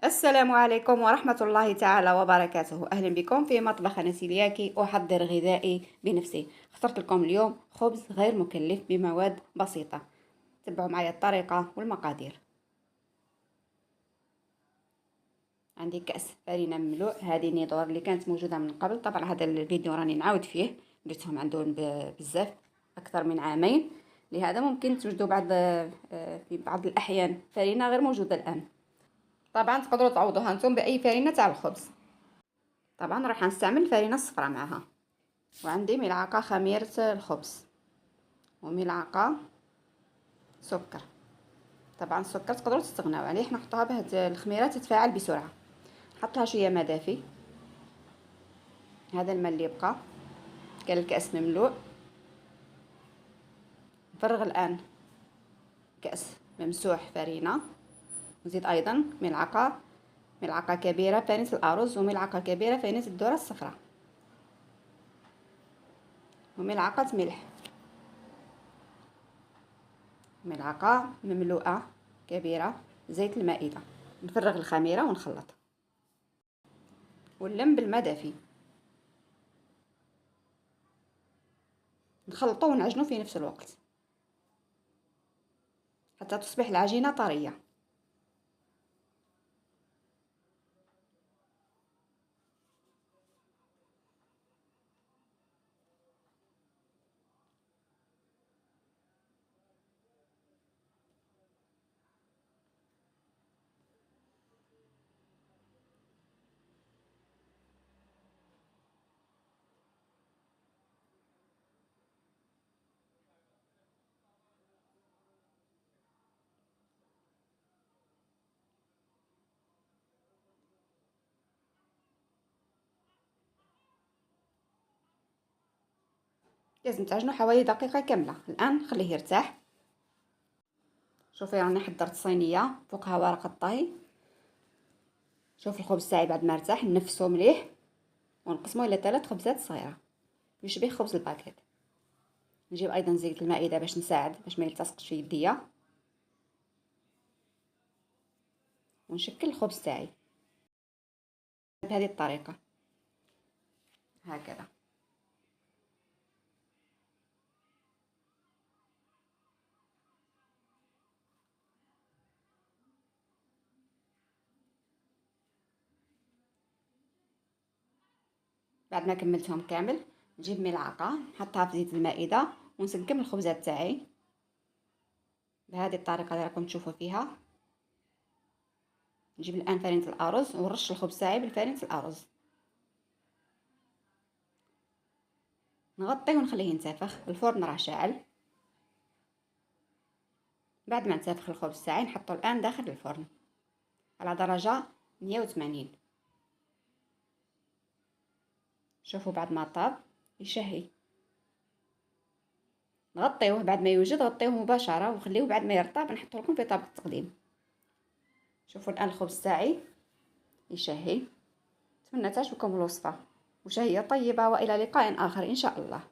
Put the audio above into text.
السلام عليكم ورحمة الله تعالى وبركاته. أهلا بكم في مطبخ نسيلياكي. أحضر غذائي بنفسي. اخترت لكم اليوم خبز غير مكلف بمواد بسيطة. تبعوا معي الطريقة والمقادير. عندي كأس فرينة مملوء، هذه نيدور اللي كانت موجودة من قبل. طبعا هذا الفيديو راني نعاود فيه، درتهم عندهم بزاف أكثر من عامين، لهذا ممكن توجدوا في بعض الأحيان فرينة غير موجودة الآن. طبعا تقدروا تعوضوها انتم بأي فرينة تاع الخبز. طبعا راح نستعمل الفرينة الصفراء معها، وعندي ملعقة خميرة الخبز وملعقة سكر. طبعا السكر تقدروا تستغناو عليه، نحطها بهاد الخميرة تتفاعل بسرعة. نحط لها شوية ماء دافي. هذا الماء اللي يبقى كان الكأس مملوء. نفرغ الآن كأس ممسوح فرينة، نزيد أيضا ملعقة كبيرة فانيس الأرز، وملعقة كبيرة فانيس الذرة الصفراء، وملعقة ملح، ملعقة مملوءة كبيرة زيت المائدة. نفرغ الخميرة ونخلط ونلم بالماء دافي، نخلطو ونعجنو في نفس الوقت حتى تصبح العجينة طرية. لازم تعجنو حوالي دقيقة كاملة. الآن نخليه يرتاح. شوفي راني حضرت صينية فوقها ورقة طهي. شوف الخبز تاعي بعد ما ارتاح نفسو مليح، ونقسمو الى 3 خبزات صغيرة يشبه خبز الباكيت. نجيب ايضا زيت المائدة باش نساعد باش ما يلتصقش في يديا، ونشكل الخبز تاعي بهذه الطريقة هكذا. بعد ما كملتهم كامل نجيب ملعقة نحطها في زيت المائدة ونسقم الخبزات تاعي بهذه الطريقة اللي راكم تشوفوا فيها. نجيب الآن فرينة الأرز ونرش الخبز تاعي بالفرينة الأرز، نغطيه ونخليه ينتفخ. الفرن راه شاعل. بعد ما نتفخ الخبز تاعي نحطه الآن داخل الفرن على درجة 180. شوفوا بعد ما طاب يشهي. نغطيوه بعد ما يوجد، غطيوه مباشرة وخليوه بعد ما يرطب نحطه لكم في طبق التقديم. شوفوا الآن الخبز تاعي يشهي. نتمنى تعجبكم الوصفة وشهية طيبة، وإلى لقاء آخر إن شاء الله.